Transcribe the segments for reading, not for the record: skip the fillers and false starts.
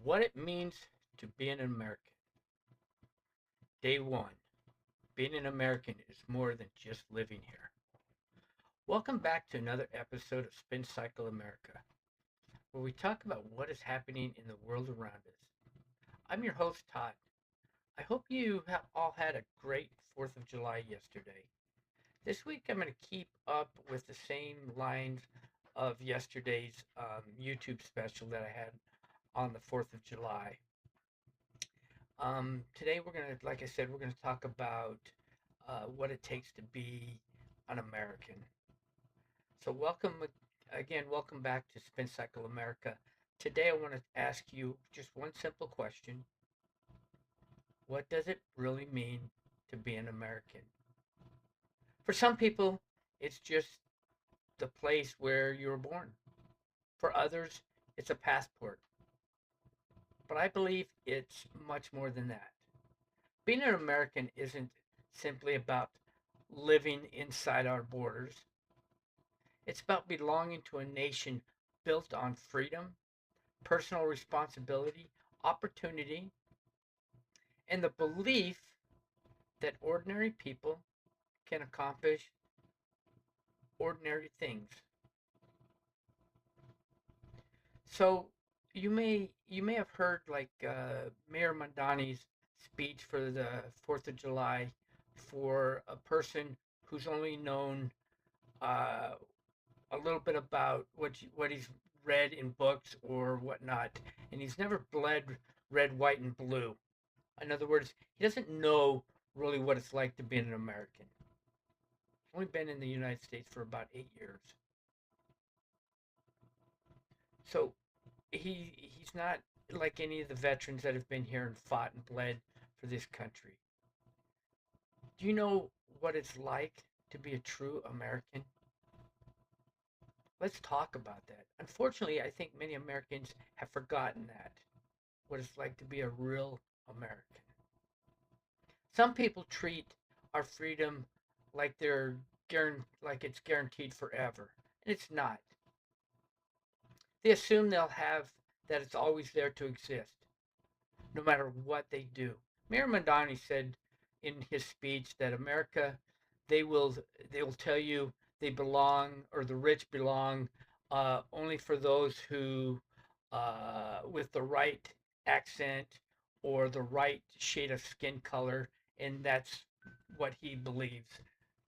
What it means to be an American. Day one. Being an American is more than just living here. Welcome back to another episode of Spin Cycle America, where we talk about what is happening in the world around us. I'm your host, Todd. I hope you have all had a great 4th of July yesterday. This week, I'm going to keep up with the same lines of yesterday's YouTube special that I had on the 4th of July. Today we're gonna, like I said, we're gonna talk about what it takes to be an American. So welcome back to Spin Cycle America. Today I want to ask you just one simple question: what does it really mean to be an American? For some people, it's just the place where you were born. For others, it's a passport. But I believe it's much more than that. Being an American isn't simply about living inside our borders. It's about belonging to a nation built on freedom, personal responsibility, opportunity, and the belief that ordinary people can accomplish ordinary things. So you may have heard like Mayor Mandani's speech for the 4th of July for a person who's only known uh, a little bit about what he's read in books or whatnot, and he's never bled red, white, and blue. In other words, he doesn't know really what it's like to be an American. He's only been in the United States for about 8 years, so he's not like any of the veterans that have been here and fought and bled for this country. Do you know what it's like to be a true American? Let's talk about that. Unfortunately, I think many Americans have forgotten that, what it's like to be a real American. Some people treat our freedom like like it's guaranteed forever, and it's not. They assume they'll have that it's always there to exist, no matter what they do. Mayor Mandani said in his speech that America, they will they will tell you they belong, or the rich belong only for those who with the right accent or the right shade of skin color, and that's what he believes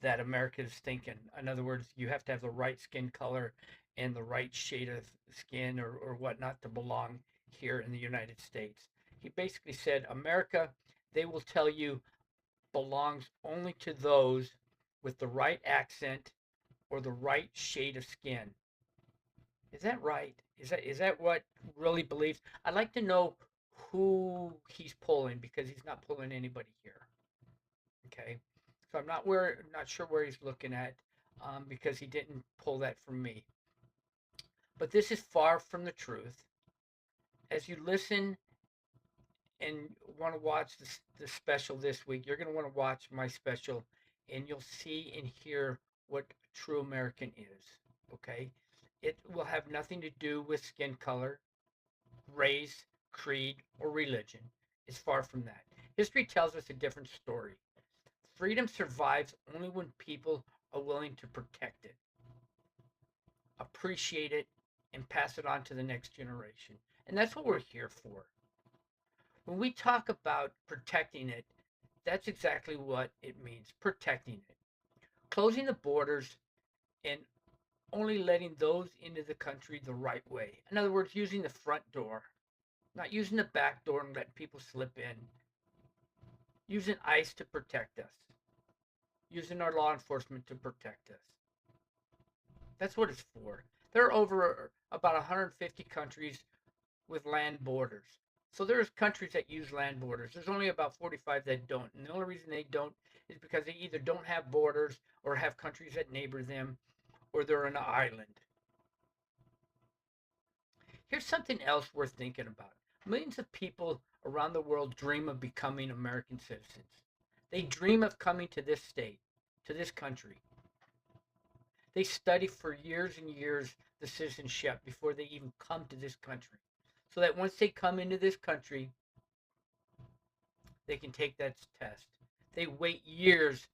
that America is thinking. In other words, you have to have the right skin color and the right shade of skin or whatnot to belong here in the United States. He basically said, America, they will tell you, belongs only to those with the right accent or the right shade of skin. Is that right? Is that what really believes? I'd like to know who he's pulling, because he's not pulling anybody here. Okay, so not sure where he's looking at, because he didn't pull that from me. But this is far from the truth. As you listen and want to watch the special this week, you're going to want to watch my special, and you'll see and hear what true American is. Okay, it will have nothing to do with skin color, race, creed, or religion. It's far from that. History tells us a different story. Freedom survives only when people are willing to protect it, appreciate it, and pass it on to the next generation. And that's what we're here for. When we talk about protecting it, that's exactly what it means, protecting it. Closing the borders and only letting those into the country the right way. In other words, using the front door, not using the back door and letting people slip in. Using ICE to protect us. Using our law enforcement to protect us. That's what it's for. There are over about 150 countries with land borders. So there's countries that use land borders. There's only about 45 that don't. And the only reason they don't is because they either don't have borders or have countries that neighbor them, or they're an island. Here's something else worth thinking about. Millions of people around the world dream of becoming American citizens. They dream of coming to this state, to this country. They study for years and years the citizenship before they even come to this country. so that once they come into this country, they can take that test. They wait years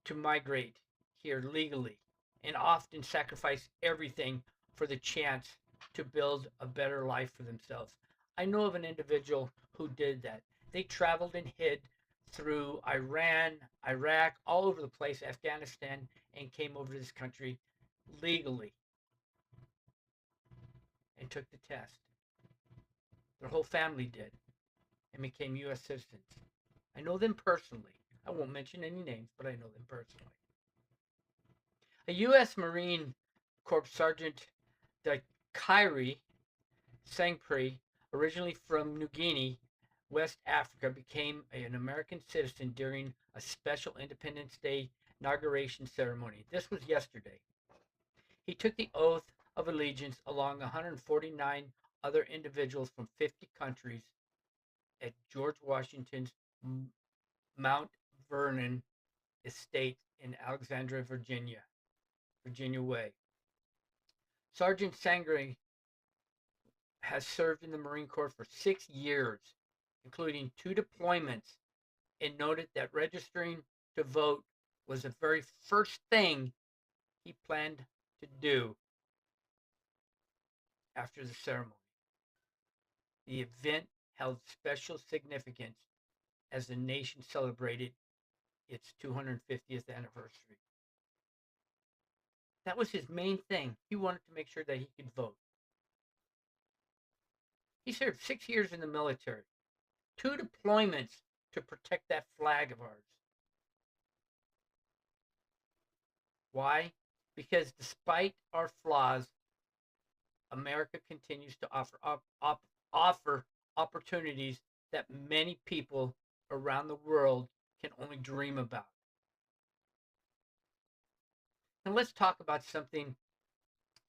to migrate here legally and often sacrifice everything for the chance to build a better life for themselves. I know of an individual who did that. They traveled and hid through Iran, Iraq, all over the place, Afghanistan, and came over to this country legally and took the test. Their whole family did and became U.S. citizens. I know them personally. I won't mention any names, but I know them personally. A U.S. Marine Corps Sergeant Kyrie Sangpri, originally from New Guinea, West Africa, became an American citizen during a special Independence Day inauguration ceremony. This was yesterday. He took the oath of allegiance along 149 other individuals from 50 countries at George Washington's Mount Vernon estate in Alexandria, Virginia Way. Sergeant Sangre has served in the Marine Corps for 6 years, including 2 deployments, and noted that registering to vote was the very first thing he planned to do after the ceremony. The event held special significance as the nation celebrated its 250th anniversary. That was his main thing. He wanted to make sure that he could vote. He served 6 years in the military, 2 deployments to protect that flag of ours. Why? Because despite our flaws, America continues to offer opportunities that many people around the world can only dream about. And let's talk about something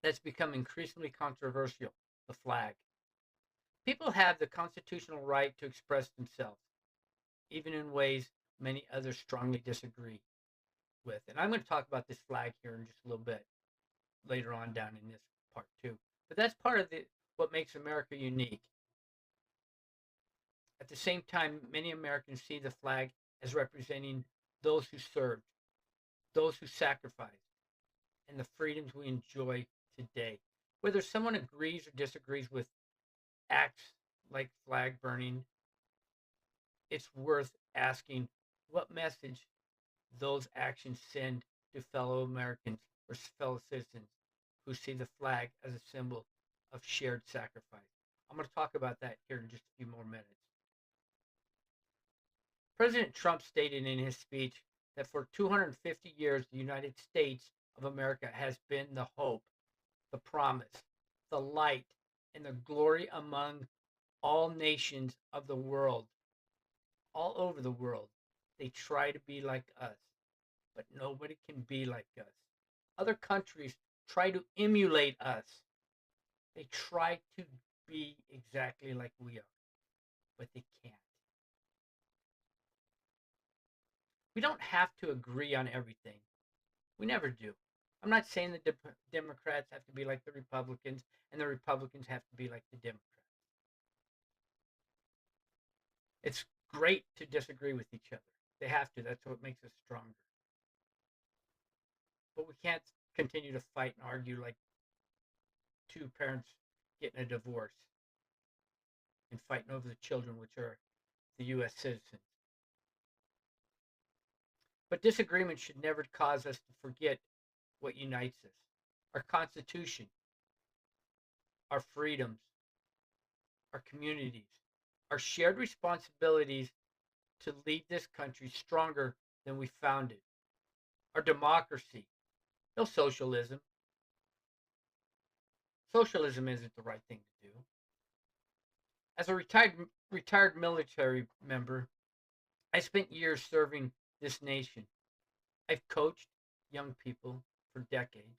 that's become increasingly controversial, the flag. People have the constitutional right to express themselves, even in ways many others strongly disagree with. And I'm going to talk about this flag here in just a little bit later on down in this part too. But that's part of what makes America unique. At the same time, many Americans see the flag as representing those who served, those who sacrificed, and the freedoms we enjoy today. Whether someone agrees or disagrees with acts like flag burning, it's worth asking what message those actions send to fellow Americans or fellow citizens who see the flag as a symbol of shared sacrifice. I'm going to talk about that here in just a few more minutes. President Trump stated in his speech that for 250 years, the United States of America has been the hope, the promise, the light, and the glory among all nations of the world. All over the world, they try to be like us, but nobody can be like us. Other countries try to emulate us. They try to be exactly like we are, but they can't. We don't have to agree on everything. We never do. I'm not saying the Democrats have to be like the Republicans and the Republicans have to be like the Democrats. It's great to disagree with each other. They have to. That's what makes us stronger. But we can't continue to fight and argue like 2 parents getting a divorce and fighting over the children, which are the U.S. citizens. But disagreement should never cause us to forget what unites us: our Constitution, our freedoms, our communities, our shared responsibilities to lead this country stronger than we found it, our democracy, no socialism. Socialism isn't the right thing to do. As a retired military member, I spent years serving this nation. I've coached young people for decades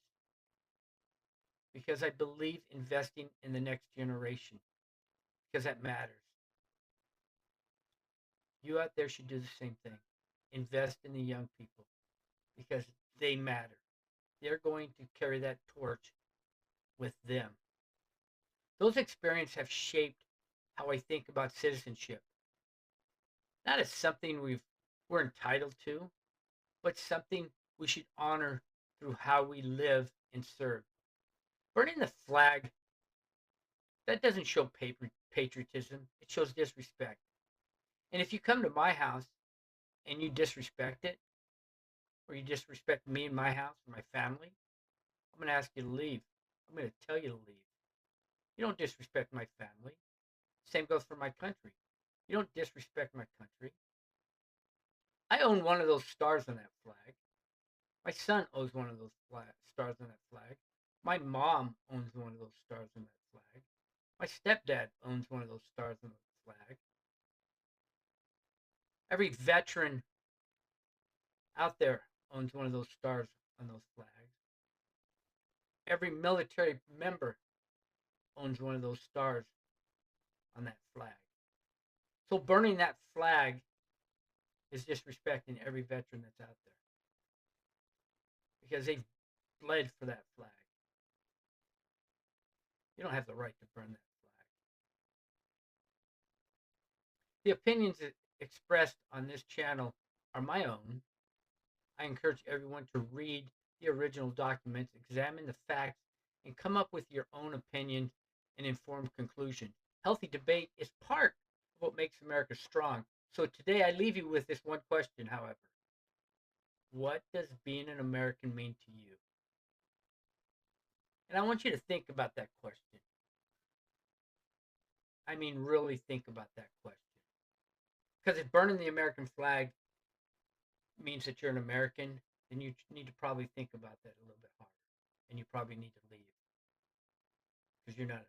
because I believe investing in the next generation, because that matters. You out there should do the same thing. Invest in the young people because they matter. They're going to carry that torch with them. Those experiences have shaped how I think about citizenship. Not as something we're entitled to, but something we should honor through how we live and serve. Burning the flag, that doesn't show patriotism, it shows disrespect. And if you come to my house and you disrespect it, or you disrespect me and my house and my family, I'm going to ask you to leave. I'm going to tell you to leave. You don't disrespect my family. Same goes for my country. You don't disrespect my country. I own one of those stars on that flag. My son owns one of those stars on that flag. My mom owns one of those stars on that flag. My stepdad owns one of those stars on the flag. Every veteran out there owns one of those stars on those flags. Every military member owns one of those stars on that flag. So burning that flag is disrespecting every veteran that's out there because they've bled for that flag. You don't have the right to burn that flag. The opinions expressed on this channel are my own. I encourage everyone to read the original documents, examine the facts, and come up with your own opinion and informed conclusion. Healthy debate is part of what makes America strong. So today I leave you with this one question, however. What does being an American mean to you? And I want you to think about that question. I mean, really think about that question. Because if burning the American flag means that you're an American, then you need to probably think about that a little bit harder. And you probably need to leave because you're not an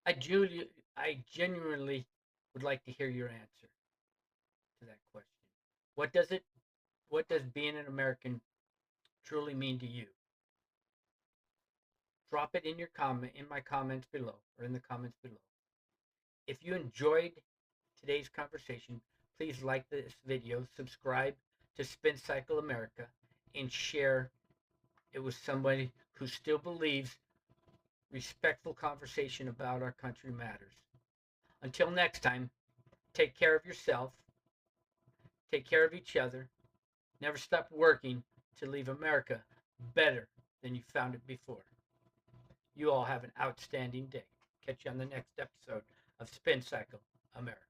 American. I genuinely would like to hear your answer to that question. What does it? What does being an American truly mean to you? Drop it in my comments below, or in the comments below. If you enjoyed today's conversation, please like this video, subscribe to Spin Cycle America, and share it with somebody who still believes respectful conversation about our country matters. Until next time, take care of yourself, take care of each other, never stop working to leave America better than you found it before. You all have an outstanding day. Catch you on the next episode of Spin Cycle America.